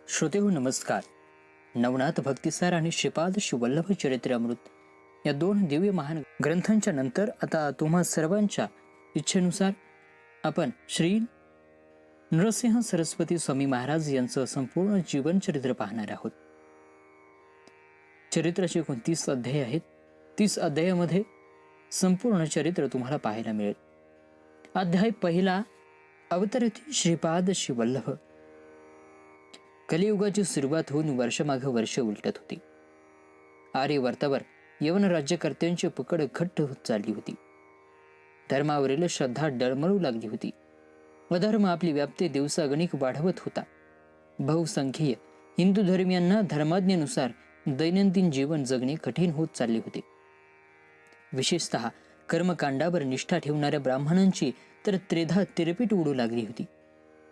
श्रोतेहो नमस्कार. नवनाथ भक्तिसार आणि श्रीपाद शिवल्लभ चरित्र अमृत या दोन दिव्य महान ग्रंथांच्या नंतर आता तुम्हा सर्वांच्या इच्छेनुसार आपण श्री नरसिंह सरस्वती स्वामी महाराज यांचं संपूर्ण जीवनचरित्र पाहणार आहोत. चरित्राचे एकूण 30 अध्याय आहेत. 30 अध्यायामध्ये संपूर्ण चरित्र तुम्हाला पाहायला मिळेल. अध्याय पहिला, अवतरती श्रीपाद शिवल्लभ. कलियुगाची सुरुवात होऊन वर्षमागे वर्ष उलटत होती. आर्यवर्तावर यवन राज्यकर्त्यांची पकड घट्ट होत चालली होती. धर्मावरील श्रद्धा डळमळू लागली होती. अधर्म आपली व्याप्ती दिवसागणिक वाढवत होता. बहुसंख्येय हिंदू धर्मियांना धर्माज्ञेनुसार दैनंदिन जीवन जगणे कठीण होत चालले होते. विशेषतः कर्मकांडावर निष्ठा ठेवणाऱ्या ब्राह्मणांची तर त्रेधा तिरपीट उडू लागली होती.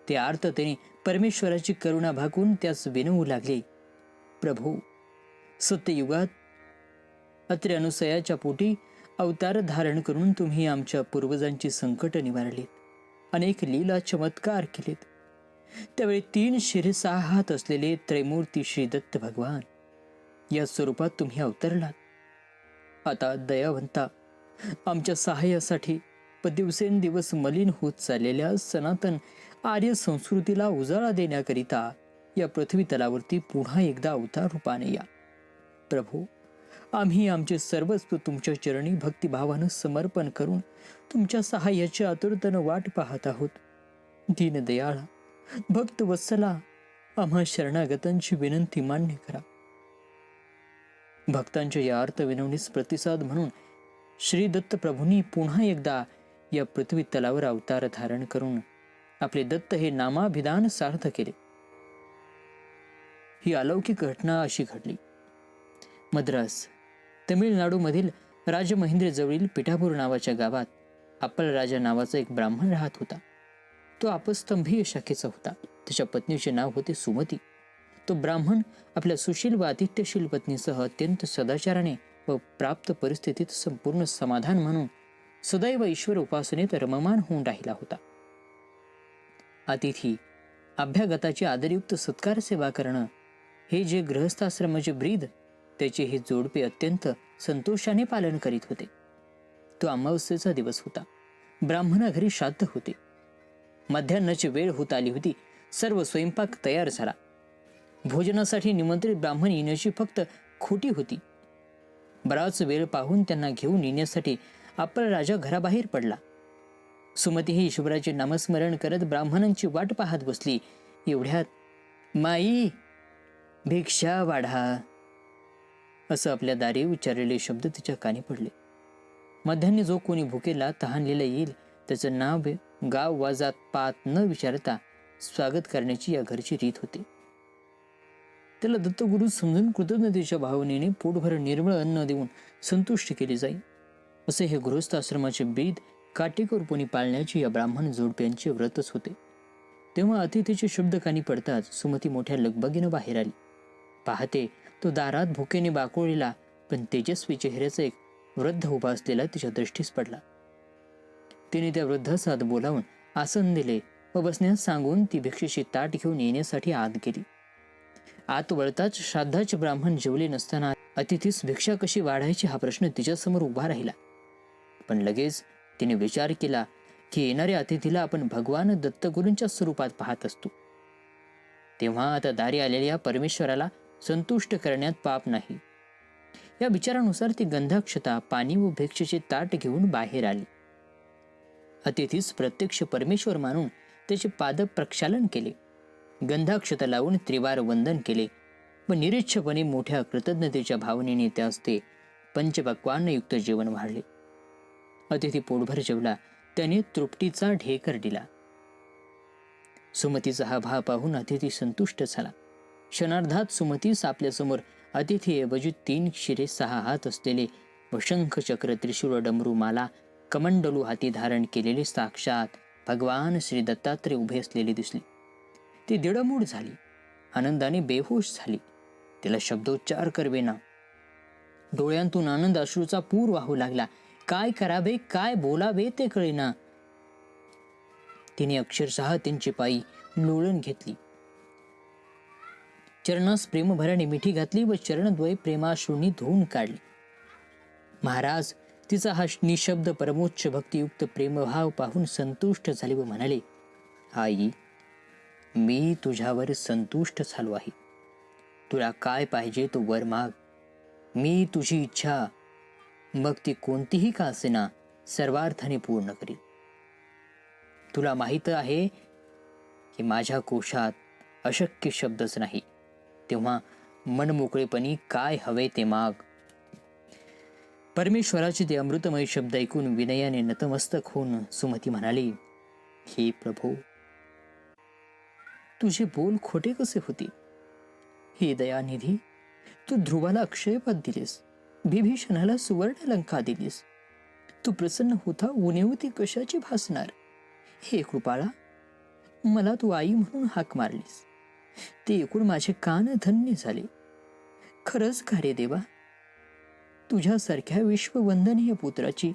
ते आर्ततेने परमेश्वराची करुणा भागून त्यास विनवू लागले. प्रभू, सत्ययुगात अत्रि अनुसयाच्या पोटी अवतार धारण करून तुम्ही आमच्या पूर्वजांची संकट निवारलीत. अनेक लीला चमत्कार केलेत. त्यावेळी 3 शिरे 6 हात असलेले त्रैमूर्ती श्री दत्त भगवान या स्वरूपात तुम्ही अवतरलात. आता दयावंता, आमच्या सहाय्यासाठी व दिवसेंदिवस मलिन होत चाललेल्या सनातन आर्य संस्कृतीला उजाळा देण्याकरिता या पृथ्वी तलावरती पुन्हा एकदा अवतार रूपाने या. प्रभू, आम्ही आमचे सर्वस्व तुमच्या चरणी भक्तिभावानं समर्पण करून तुमच्या सहाय्याची आतुरतेनं वाट पाहत आहोत. दीनदयाळा, भक्त वत्सला, आम्हा शरणागतांची विनंती मान्य करा. भक्तांच्या या अर्थ विनवणीस प्रतिसाद म्हणून श्री दत्त प्रभूंनी पुन्हा एकदा या पृथ्वी तलावर अवतार धारण करून आपले दत्त हे नामाभिधान सार्थ केले. ही अलौकिक घटना अशी घडली. मद्रास, तमिळनाडूमधील राजमहेंद्र जवळील पिठापूर नावाच्या गावात अप्पल राजा नावाचा एक ब्राह्मण राहत होता. तो अपस्तंभीय शाखेचा होता. त्याच्या पत्नीचे नाव होते सुमती. तो ब्राह्मण आपल्या सुशील व आतिथ्यशील पत्नीसह अत्यंत सदाचाराने व प्राप्त परिस्थितीत संपूर्ण समाधान म्हणून सदैव ईश्वर उपासनेत रममान होऊन राहिला होता. अतिथी अभ्यागताची आदरयुक्त सत्कार सेवा करणं हे जे गृहस्थाश्रमाचे ब्रीद, त्याचे हे जोडपे अत्यंत संतोषाने पालन करीत होते. तो अमावस्येचा दिवस होता. ब्राह्मणा घरी श्राद्ध होते. मध्यान्नाची वेळ होत आली होती. सर्व स्वयंपाक तयार झाला. भोजनासाठी निमंत्रित ब्राह्मण येण्याची फक्त खोटी होती. बराच वेळ पाहून त्यांना घेऊन येण्यासाठी अप्पल राजा घराबाहेर पडला. सुमती ही ईश्वराचे नामस्मरण करत ब्राह्मणांची वाट पाहत बसली. एवढ्यात, माई, भिक्षा वाढा, असं आपल्या दारी उच्चारलेले शब्द तिच्या कानी पडले. मध्यान्नी जो कोणी भुकेला तहानलेला येईल त्याचं नाव, गाव वा जात पात न विचारता स्वागत करण्याची या घरची रीत होती. त्याला दत्तगुरु समजून कृतज्ञतेच्या भावनेने पोटभर निर्मळ अन्न देऊन संतुष्ट केले जाईल, असे हे गृहस्थाश्रमाचे ब्रीद काटेकोरपणे पाळण्याची या ब्राह्मण जोडप्यांचे व्रतच होते. तेव्हा अतिथीचे शब्द कानी पडताच सुमती मोठ्या लगबगीनं बाहेर आली. पाहते तो दारात भुकेने बाकोळलेला पण तेजस्वी चेहऱ्याचा एक वृद्ध उभा असलेला तिच्या दृष्टीस पडला. तिने त्या वृद्धास आत बोलावून आसन दिले व बसण्यास सांगून ती भिक्षेची ताट घेऊन येण्यासाठी आत गेली. आत वळताच श्राद्धाचे ब्राह्मण जेवले नसताना अतिथीस भिक्षा कशी वाढायची हा प्रश्न तिच्यासमोर उभा राहिला. पण लगेच तिने विचार केला की येणाऱ्या अतिथीला आपण भगवान दत्तगुरूंच्या स्वरूपात पाहत असतो, तेव्हा आता दारी आलेल्या परमेश्वराला संतुष्ट करण्यात पाप नाही. या विचारानुसार ती गंधाक्षता, पाणी व भिक्षेचे ताट घेऊन बाहेर आली. अतिथीस प्रत्यक्ष परमेश्वर मानून त्याचे पाद प्रक्षालन केले. गंधाक्षता लावून त्रिवार वंदन केले व निरीच्छपणे मोठ्या कृतज्ञतेच्या भावनेने त्यास ते पंचपक्वान्नयुक्त जेवण वाढले. अतिथी पोटभर जेवला. त्याने तृप्तीचा ढेकर दिला. सुमतीचा हा भाव पाहून अतिथी संतुष्ट झाला. क्षणार्धात सुमतीस आपल्यासमोर अतिथीऐवजी 3 शिरे 6 हात असलेले व शंख, चक्र, त्रिशूळ, डमरू, माला, कमंडलू हाती धारण केलेले साक्षात भगवान श्री दत्तात्रय उभे असलेले दिसले. ती दिडमूड झाली. आनंदाने बेहोश झाली. तिला शब्दोच्चार करवेना. डोळ्यांतून आनंद अश्रूचा पूर वाहू लागला. काय करावे, काय बोलावे ते कळेना. तिने अक्षरशः त्यांची पायी लोळण घेतली. चरणास प्रेमभराने मिठी घातली व चरणद्वय प्रेमाश्रूंनी धुवून काढली. महाराज तिचा हा निशब्द परमोच्च भक्तियुक्त प्रेमभाव पाहून संतुष्ट झाले व म्हणाले, आई, मी तुझ्यावर संतुष्ट झालो आहे. तुला काय पाहिजे तो वर माग. मी तुझी इच्छा, मग ती कोणतीही का असेना, सर्वार्थाने पूर्ण करील. तुला माहित आहे की माझ्या कोशात अशक्य शब्दच नाही, तेव्हा मनमोकळेपणी काय हवे ते माग. परमेश्वराचे ते अमृतमय शब्द ऐकून विनयाने नतमस्तक होऊन सुमती म्हणाली, हे प्रभू, तुझे बोल खोटे कसे होते? हे दयानिधी, तू ध्रुवाला अक्षयपद दिलीस, बिभीषणाला सुवर्ण लंका दिलीस. तू प्रसन्न होता उणेवती कशाची भासणार? हे कृपाळा, मला तू आई म्हणून हाक मारलीस, ते ऐकून माझे कान धन्य झाले. खरंच का रे देवा, तुझ्यासारख्या विश्ववंदनीय पुत्राची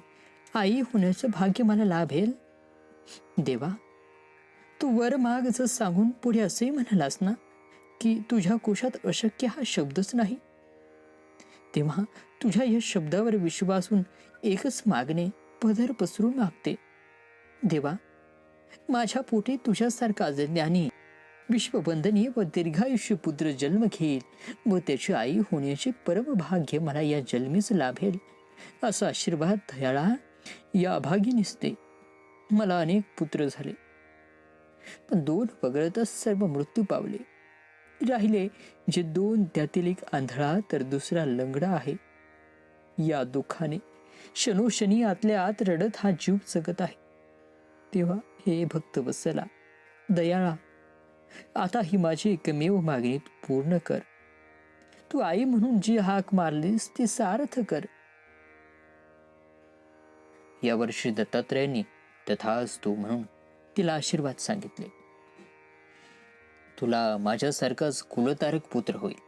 आई होण्याचं भाग्य मला लाभेल? देवा, तू वर माग जर सांगून पुढे असेही म्हणालास ना की तुझ्या कोशात अशक्य हा शब्दच नाही, तेव्हा तुझ्या या शब्दावर विश्वासून एकच मागणे पदर पसरून मागते. देवा, माझ्या पोटी तुझ्यासारखा ज्ञानी, विश्ववंदनीय व दीर्घायुष्य पुत्र जन्म घेईल व त्याची आई होण्याचे परम भाग्य मला या जन्मीच लाभेल, असा आशीर्वाद दयाळा या अभागिनीस दे. मला अनेक पुत्र झाले, पण 2 वगळतच सर्व मृत्यू पावले. राहिले जे 2, त्यातील एक आंधळा तर दुसरा लंगडा आहे. या दुःखाने क्षणोक्षणी आतल्या आत रडत हा जीव जगत आहे. तेव्हा हे भक्त वत्सला, दयाळा, आता ही माझी एकमेव मागणी पूर्ण कर. तू आई म्हणून जी हाक मारलीस ती सार्थ कर. या वर्षी दत्तात्रयांनी तथास्तु म्हणून तिला आशीर्वाद सांगितले. तुला माझ्यासारखाच कुलतारक पुत्र होईल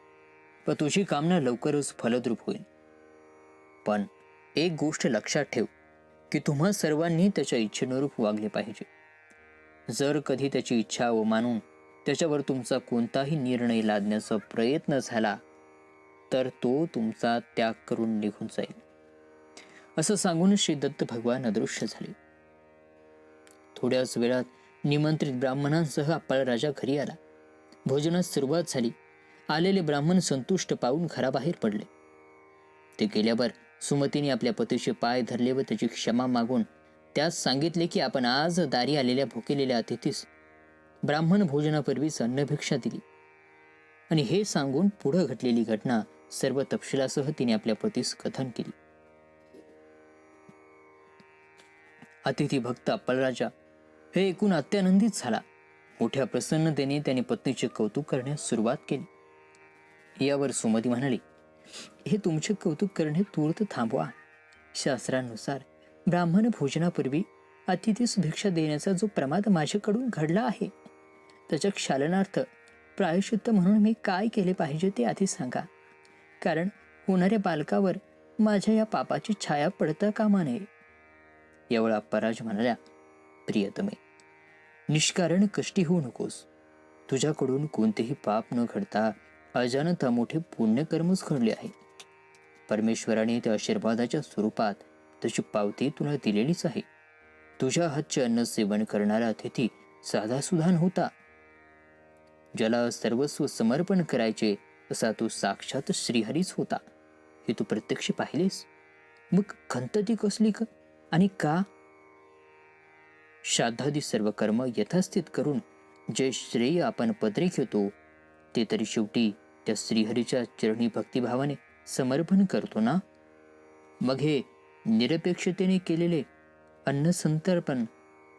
व तुझी कामना लवकरच फलद्रूप होईल. पण एक गोष्ट लक्षात ठेव की तुम्हा सर्वांनी त्याच्या इच्छेनुरूप वागले पाहिजे. जर कधी त्याची इच्छा मानून त्याच्यावर तुमचा कोणताही निर्णय लादण्याचा प्रयत्न झाला तर तो तुमचा त्याग करून निघून जाईल. असं सांगून श्री दत्त भगवान अदृश्य झाले. थोड्याच वेळात निमंत्रित ब्राह्मणांसह अप्पाळ राजा घरी आला. भोजनास सुरुवात झाली. आलेले ब्राह्मण संतुष्ट पाहून घराबाहेर पडले. ते गेल्यावर सुमतीने आपल्या पतीचे पाय धरले व त्याची क्षमा मागून त्यास सांगितले की आपण आज दारी आलेल्या भुकेलेल्या अतिथीस ब्राह्मण भोजनापूर्वीच अन्नभिक्षा दिली. आणि हे सांगून पुढे घडलेली घटना सर्व तपशिलासह तिने आपल्या पतीस कथन केली. अतिथी भक्त अप्पाळराजा हे ऐकून अत्यानंदित झाला. मोठ्या प्रसन्नतेने त्याने पत्नीचे कौतुक करण्यास सुरुवात केली. यावर सुमती म्हणाली, हे तुमचे कौतुक करणे तूर्त थांबवा. शास्त्रानुसार ब्राह्मण भोजनापूर्वी अतिथीस भिक्षा देण्याचा जो प्रमाद माझ्याकडून घडला आहे त्याच्या क्षालनार्थ प्रायश्चित्त म्हणून मी काय केले पाहिजे ते आधी सांगा, कारण होणाऱ्या बालकावर माझ्या या पापाची छाया पडता कामा नये. यावेळी अप्पाराज म्हणाल्या, प्रियतमे, निष्कारण कष्टी होऊ नकोस. तुझ्याकडून कोणतेही पाप न घडता अजानता मोठे पुण्यकर्मच घडले आहे. परमेश्वराने त्या आशीर्वादाच्या स्वरूपात त्याची पावती तुला दिलेलीच आहे. तुझ्या हातचे अन्न सेवन करणारा अतिथी साधा सुद्धा नव्हता. ज्याला सर्वस्व समर्पण करायचे असा तो साक्षात श्रीहरीच होता. हे तू प्रत्यक्ष पाहिलेस. मग खंत ती कसली का आणि का? श्राद्धादी सर्व कर्म यथास्थित करून जे श्रेय आपण पदरी घेतो ते तरी शेवटी त्या श्रीहरीच्या चरणी भक्तिभावाने समर्पण करतो ना. मग हे निरपेक्षतेने केलेले अन्न संतर्पण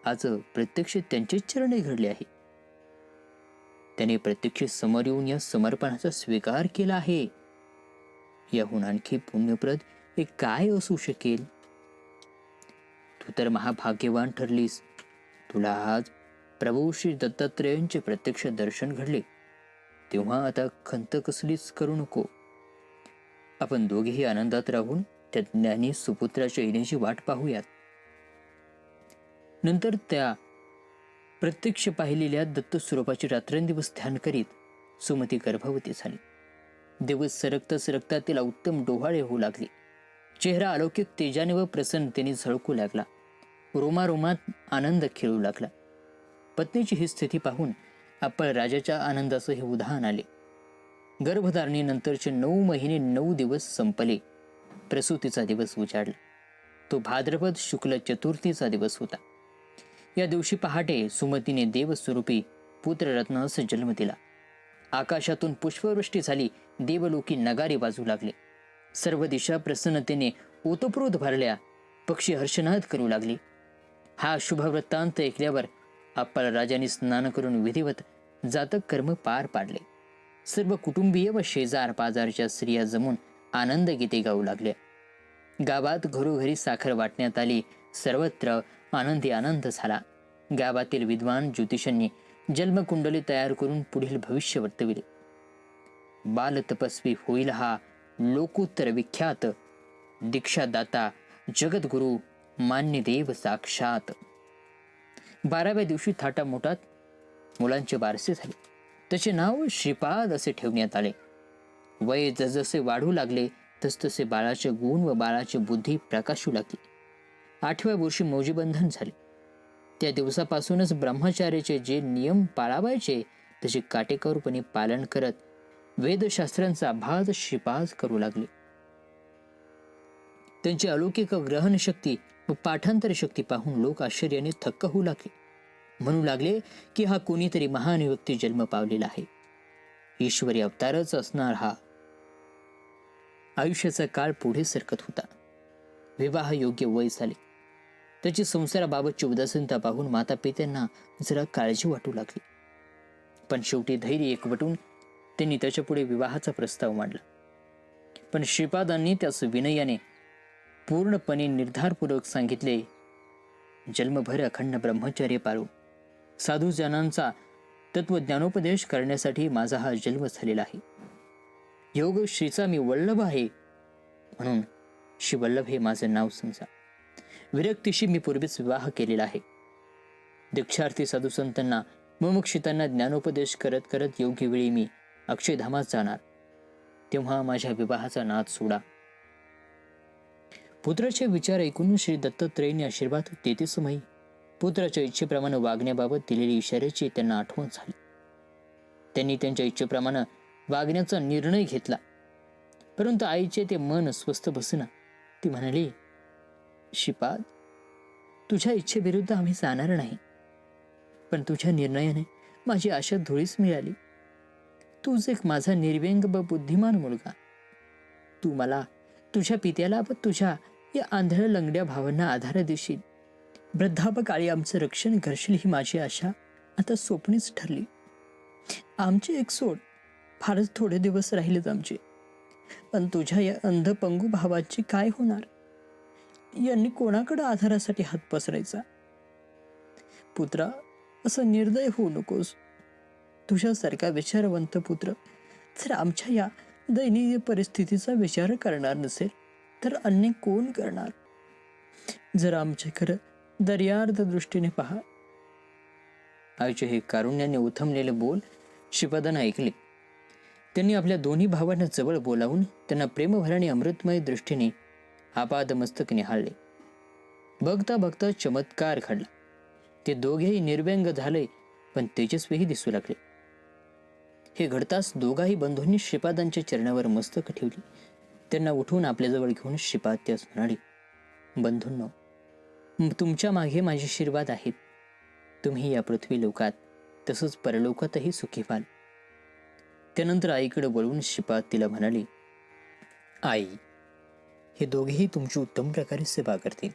आज प्रत्यक्ष त्यांचेच चरणी घडले आहे. त्याने प्रत्यक्ष समोर येऊन या समर्पणाचा स्वीकार केला आहे. याहून आणखी पुण्यप्रद हे काय असू शकेल? तू तर महाभाग्यवान ठरलीस. तुला आज प्रभू श्री दत्तात्रेयांचे प्रत्यक्ष दर्शन घडले. तेव्हा आता खंत कसलीच करू नको. आपण दोघेही आनंदात राहून त्या ज्ञानी सुपुत्राच्या येण्याची वाट पाहूयात. नंतर त्या प्रत्यक्ष पाहिलेल्या दत्त स्वरूपाचे रात्रंदिवस ध्यान करीत सुमती गर्भवती झाली. दिवस सरकता सरकता तिला उत्तम डोहाळे होऊ लागले. चेहरा अलौकिक तेजाने व प्रसन्नतेने झळकू लागला. रोमारोमात आनंद खेळू लागला. पत्नीची ही स्थिती पाहून आपण राजाच्या आनंदाचे हे उधाण आले. गर्भधारणेनंतरचे 9 महिने 9 दिवस संपले. प्रसूतीचा दिवस उजाडला. तो भाद्रपद शुक्ल चतुर्थीचा दिवस होता. या दिवशी पहाटे सुमतीने देवस्वरूपी पुत्ररत्नास जन्म दिला. आकाशातून पुष्पवृष्टी झाली. देवलोकी नगारे वाजू लागले. सर्व दिशा प्रसन्नतेने ओतप्रोत भरल्या. पक्षी हर्षनाद करू लागले. हा शुभ वृत्तांत ऐकल्यावर अप्पल राजाने स्नान करून विधिवत जातक कर्म पार पाडले. सर्व कुटुंबीय व शेजार पाजारच्या स्त्रिया जमून आनंद गीते गाऊ लागल्या. गावात घरोघरी साखर वाटण्यात आली. सर्वत्र आनंदी आनंद झाला. गावातील विद्वान ज्योतिषांनी जन्मकुंडली तयार करून पुढील भविष्य वर्तविले. बाल तपस्वी होईल हा लोकोत्तर विख्यात, दीक्षादाता जगद्गुरु मान्य देव साक्षात. 12व्या दिवशी थाटामोठात मुलांचे बारसे झाले. त्याचे नाव श्रीपाद असे ठेवण्यात आले. वय जसजसे वाढू लागले तसतसे बाळाचे गुण व बाळाची बुद्धी प्रकाशू लागली. 8व्या वर्षी मौजीबंधन झाले. त्या दिवसापासूनच ब्रह्मचार्याचे जे नियम पाळावायचे त्याचे काटेकोरपणे पालन करत वेदशास्त्रांचा अभ्यास श्रीपाद करू लागले. त्यांची अलौकिक ग्रहण शक्ती व पाठांतर शक्ती पाहून लोक आश्चर्याने थक्क होऊ लागले. म्हणू लागले की हा कोणीतरी महान व्यक्ती जन्म पावलेला आहे. ईश्वरी अवतारच असणार हा. आयुष्याचा काळ पुढे सरकत होता. विवाह योग्य वय झाले. त्याची संसाराबाबतची उदासीनता पाहून माता पित्यांना जरा काळजी वाटू लागली. पण शेवटी धैर्य एकवटून त्यांनी त्याच्यापुढे विवाहाचा प्रस्ताव मांडला. पण श्रीपादांनी त्यास विनयाने पूर्णपणे निर्धारपूर्वक सांगितले, जन्मभर अखंड ब्रह्मचर्य पाळून साधूजनांचा तत्वज्ञानोपदेश करण्यासाठी माझा हा जन्म झालेला आहे. योग श्रीचा मी वल्लभ आहे म्हणून श्री वल्लभ हे माझे नाव समजा. विरक्तीशी मी पूर्वीच विवाह केलेला आहे. दीक्षार्थी साधू संतांना मुमुक्षितांना ज्ञानोपदेश करत करत योग्य वेळी मी अक्षयधामात जाणार. तेव्हा माझ्या विवाहाचा नाद सोडा. पुत्राचे विचार ऐकून श्री दत्तात्रेयांनी आशीर्वाद देते समयी पुत्राच्या इच्छेप्रमाणे वागण्याबाबत दिलेली इशाऱ्याची त्यांना आठवण झाली. त्यांनी त्यांच्या इच्छेप्रमाणे वागण्याचा निर्णय घेतला. परंतु आईचे ते मन स्वस्थ बसेना. ती म्हणाली, श्रीपाद, तुझ्या इच्छेविरुद्ध आम्ही जाणार नाही. पण तुझ्या निर्णयाने माझी आशा धुळीस मिळाली. तूच एक माझा निर्व्यंग व बुद्धिमान मुलगा. तू मला, तुझ्या पित्याला व तुझ्या या आंधळ्या लंगड्या भावांना आधार देशील. वृद्धापकाळी आमचं रक्षण करशील ही माझी आशा आता स्वप्नीच ठरली. आमचे एक सोड, फारच थोडे दिवस राहिलेत आमचे. पण तुझ्या या अंधपंगू भावाची काय होणार? यांनी कोणाकडे आधारासाठी हात पसरायचा? पुत्रा, असं निर्दय होऊ नकोस. तुझ्यासारखा विचारवंत पुत्र जर आमच्या या दयनीय परिस्थितीचा विचार करणार नसेल तर अन्य कोण करणार? जर आमच्याकडे दर्यार्ध दृष्टीने पहा. आईचे हे कारुण्याने उथमलेले बोल श्रीपादांना ऐकले. त्यांनी आपल्या दोन्ही भावांना जवळ बोलावून त्यांना प्रेमभराने अमृतमय दृष्टीने आपादमस्तक निहाळले. बघता बघता चमत्कार घडला. ते दोघेही निर्व्यंग झाले पण तेजस्वीही दिसू लागले. हे घडताच दोघाही बंधूंनी श्रीपादांच्या चरणावर मस्तक ठेवली. त्यांना उठवून आपल्याजवळ घेऊन श्रीपाद त्यास म्हणाले, बंधूंनो, तुमच्या मागे माझे आशीर्वाद आहेत. तुम्ही या पृथ्वी लोकात तसंच परलोकातही सुखी व्हाल. त्यानंतर आईकडे वळून श्रीपाद तिला म्हणाले, आई, हे दोघेही तुमची उत्तम प्रकारे सेवा करतील.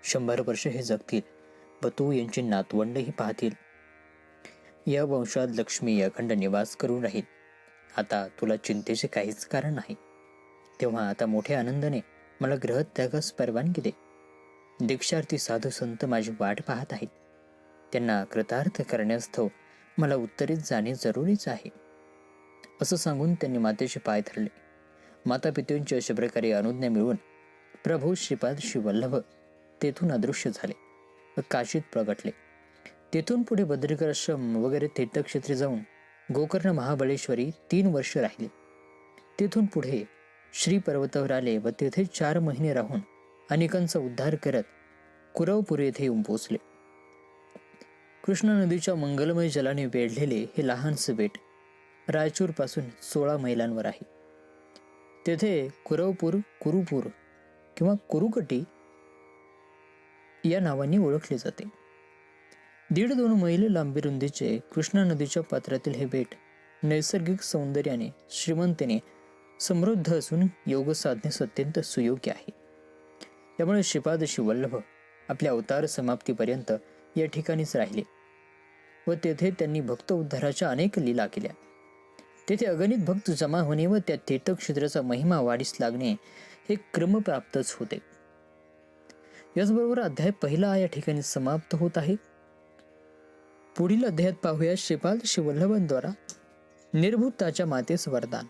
100 वर्ष हे जगतील व तू यांची नातवंडही पाहतील. या वंशात लक्ष्मी अखंड निवास करून राहील. आता तुला चिंतेचे काहीच कारण नाही. तेव्हा आता मोठ्या आनंदाने मला ग्रहत्यागास परवानगी दे. दीक्षार्थी साधू संत माझी वाट पाहत आहेत. त्यांना कृतार्थ करण्यास्तव मला उत्तरेत जाणे जरुरीच आहे. असं सांगून त्यांनी मातेचे पाय धरले. माता पित्यांची अशा प्रकारे अनुज्ञा मिळवून प्रभू श्रीपाद श्री वल्लभ तेथून अदृश्य झाले व काशीत प्रगटले. तेथून पुढे बद्रिकाश्रम वगैरे तीर्थक्षेत्री जाऊन गोकर्ण महाबळेश्वरी 3 वर्ष राहिले. तेथून पुढे श्री पर्वतावर आले व तेथे 4 महिने राहून अनेकांचा उद्धार करत कुरवपूर येथे येऊन पोचले. कृष्णा नदीच्या मंगलमय जलाने वेढलेले हे लहानसे बेट रायचूर पासून 16 मैलांवर आहे. तेथे कुरवपूर, कुरुपूर किंवा कुरुकटी या नावाने ओळखले जाते. 1.5-2 मैल लांबी रुंदीचे कृष्णा नदीच्या पात्रातील हे बेट नैसर्गिक सौंदर्याने श्रीमंतीने समृद्ध असून योग साधण्यास अत्यंत सुयोग्य आहे. त्यामुळे श्रीपाद श्रीवल्लभ आपल्या अवतार समाप्तीपर्यंत या ठिकाणीच राहिले व तेथे त्यांनी भक्त उद्धाराच्या अनेक लीला केल्या. तेथे अगणित भक्त जमा होणे व त्या तीर्थक्षेत्राचा महिमा वाढीस लागणे हे क्रमप्राप्तच होते. याचबरोबर अध्याय 1 या ठिकाणी समाप्त होत आहे. पुढील अध्यायात पाहूया श्रीपाद श्रीवल्लभांद्वारा निर्भूताच्या मातेस वरदान.